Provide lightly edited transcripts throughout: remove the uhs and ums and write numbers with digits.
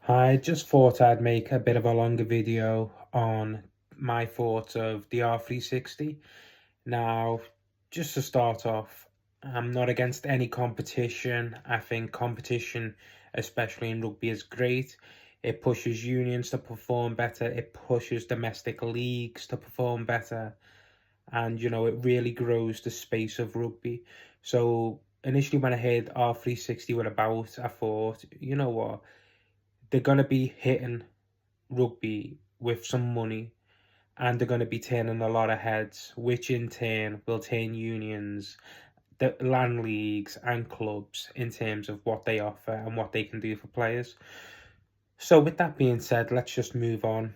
I just thought I'd make a bit of a longer video on my thoughts of the R360. Now, just to start off, I'm not against any competition. I think competition, especially in rugby, is great. It pushes unions to perform better, it pushes domestic leagues to perform better, and it really grows the space of rugby. So, initially, when I heard R360 were about, I thought, you know what? They're going to be hitting rugby with some money, and they're going to be turning a lot of heads, which in turn will turn unions, the land leagues, and clubs in terms of what they offer and what they can do for players. So, with that being said, let's just move on.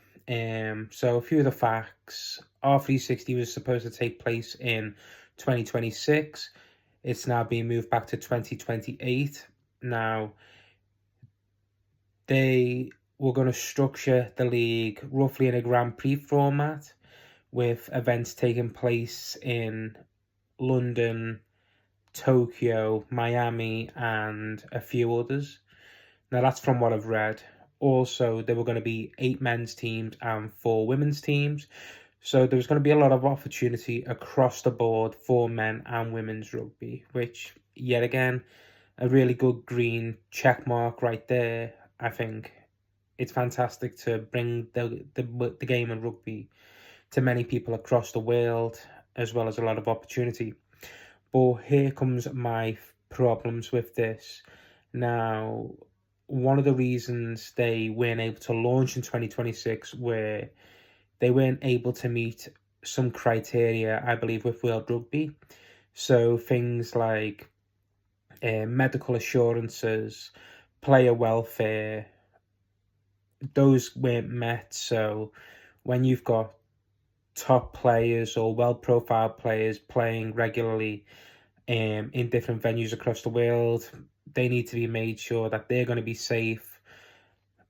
So a few of the facts: R360 was supposed to take place in 2026. It's now being moved back to 2028. Now, they were going to structure the league roughly in a Grand Prix format, with events taking place in London, Tokyo, Miami, and a few others. Now, that's from what I've read. Also, there were going to be 8 men's teams and 4 women's teams. So there was going to be a lot of opportunity across the board for men and women's rugby, which, yet again, a really good green check mark right there. I think it's fantastic to bring the game of rugby to many people across the world, as well as a lot of opportunity. But here comes my problems with this. Now, one of the reasons they weren't able to launch in 2026 were they weren't able to meet some criteria, I believe, with World Rugby. So things like medical assurances, player welfare, those weren't met. So when you've got top players or well-profiled players playing regularly in different venues across the world, they need to be made sure that they're going to be safe,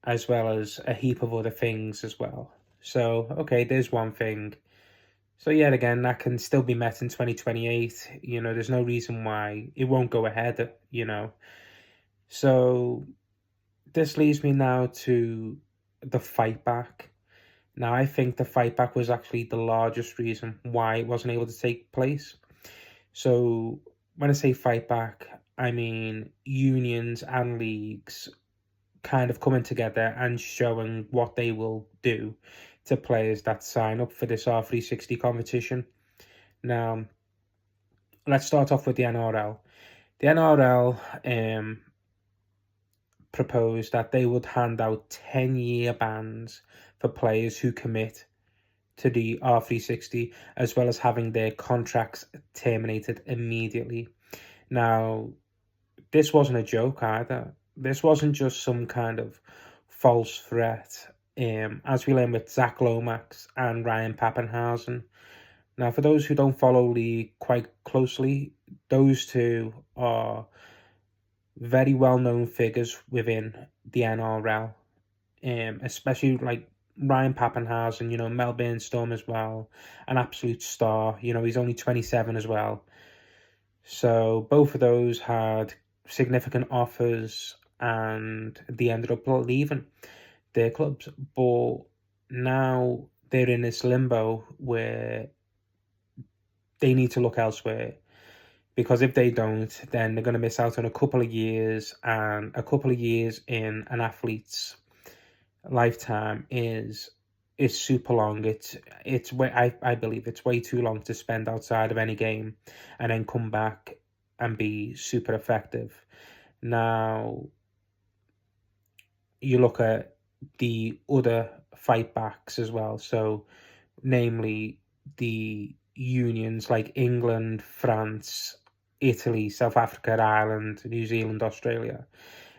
as well as a heap of other things as well. So, okay, there's one thing. So, yet again, that can still be met in 2028. There's no reason why it won't go ahead. So, this leads me now to the fight back. Now, I think the fight back was actually the largest reason why it wasn't able to take place. So, when I say fight back, I mean unions and leagues kind of coming together and showing what they will do to players that sign up for this R360 competition. Now, let's start off with the NRL. The NRL proposed that they would hand out 10-year bans for players who commit to the R360, as well as having their contracts terminated immediately. Now, this wasn't a joke either. This wasn't just some kind of false threat. As we learned with Zach Lomax and Ryan Pappenhausen. Now, for those who don't follow Lee quite closely, those two are very well-known figures within the NRL, especially like Ryan Pappenhausen, Melbourne Storm as well, an absolute star. He's only 27 as well. So both of those had significant offers, and they ended up leaving their clubs. But now they're in this limbo where they need to look elsewhere, because if they don't, then they're going to miss out on a couple of years, and a couple of years in an athlete's lifetime is super long. It's way I believe it's way too long to spend outside of any game and then come back and be super effective. Now, you look at the other fight backs as well, so namely the unions like England, France, Italy, South Africa, Ireland, New Zealand, Australia.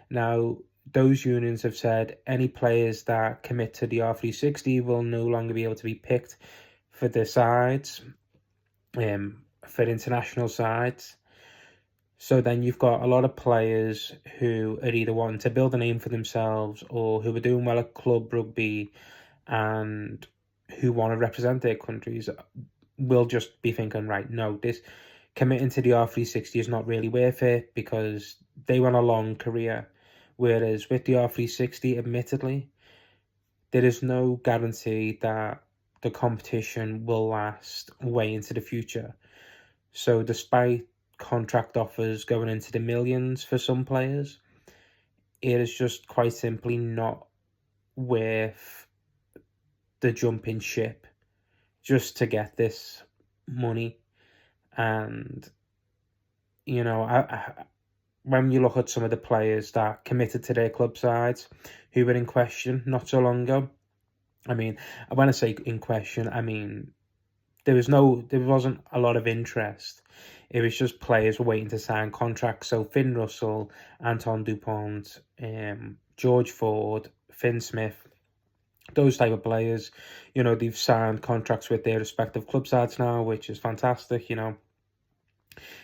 Now, those unions have said any players that commit to the R360 will no longer be able to be picked for the sides, for international sides. So then you've got a lot of players who are either wanting to build a name for themselves, or who are doing well at club rugby and who want to represent their countries, will just be thinking, right, no, this committing to the R360 is not really worth it, because they want a long career. Whereas with the R360, admittedly, there is no guarantee that the competition will last way into the future. So despite contract offers going into the millions for some players, it is just quite simply not worth the jumping ship just to get this money. And, you know, when you look at some of the players that committed to their club sides who were in question not so long ago, I mean, when I say in question, I mean, there wasn't a lot of interest. It was just players were waiting to sign contracts. So Finn Russell, Anton Dupont, George Ford, Finn Smith, those type of players, you know, they've signed contracts with their respective club sides now, which is fantastic. You know,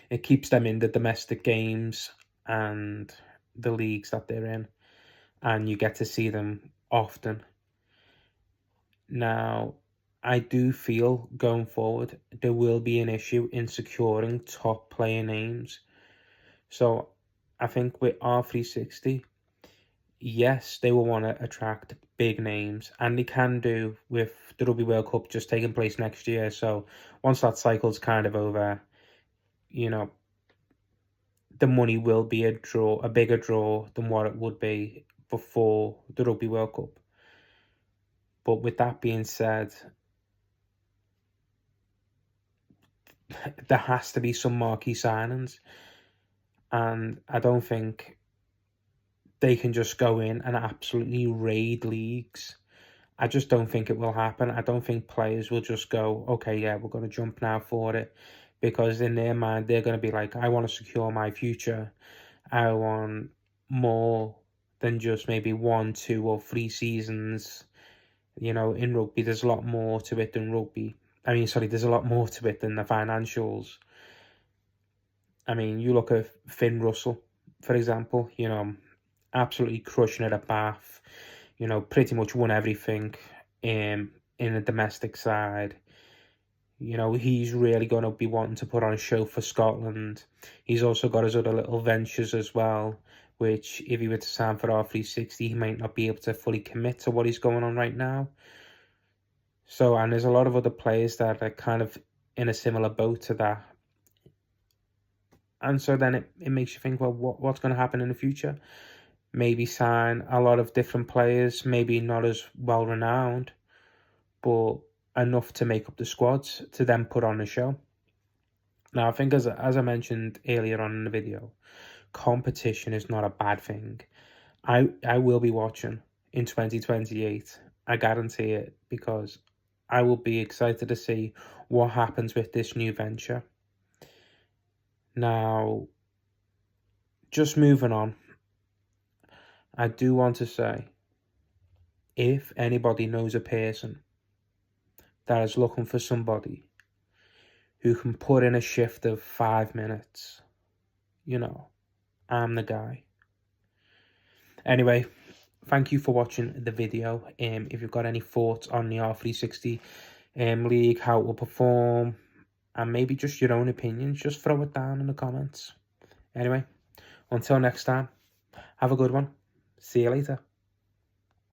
it keeps them in the domestic games and the leagues that they're in, and you get to see them often. Now, I do feel going forward there will be an issue in securing top player names. So I think with R360, yes, they will want to attract big names, and they can do with the Rugby World Cup just taking place next year. So once that cycle's kind of over, you know, the money will be a bigger draw than what it would be before the Rugby World Cup. But with that being said, there has to be some marquee signings, and I don't think they can just go in and absolutely raid leagues. I just don't think it will happen. I don't think players will just go, okay, yeah, we're going to jump now for it, because in their mind, they're going to be like, I want to secure my future. I want more than just maybe 1, 2, or 3 seasons. You know, in rugby, there's a lot more to it than rugby. I mean, sorry, there's a lot more to it than the financials. I mean, you look at Finn Russell, for example, you know, absolutely crushing it at Bath, you know, pretty much won everything in the domestic side. You know, he's really going to be wanting to put on a show for Scotland. He's also got his other little ventures as well, which if he were to sign for R360, he might not be able to fully commit to what he's going on right now. So, and there's a lot of other players that are kind of in a similar boat to that. And so then it makes you think, well, what's going to happen in the future? Maybe sign a lot of different players, maybe not as well renowned, but enough to make up the squads to then put on a show. Now, I think as I mentioned earlier on in the video, competition is not a bad thing. I will be watching in 2028. I guarantee it, because I will be excited to see what happens with this new venture. Now, just moving on, I do want to say, if anybody knows a person that is looking for somebody who can put in a shift of 5 minutes, you know, I'm the guy. Anyway, thank you for watching the video. If you've got any thoughts on the R360 league, how it will perform, and maybe just your own opinions, just throw it down in the comments. Anyway, until next time, have a good one. See you later.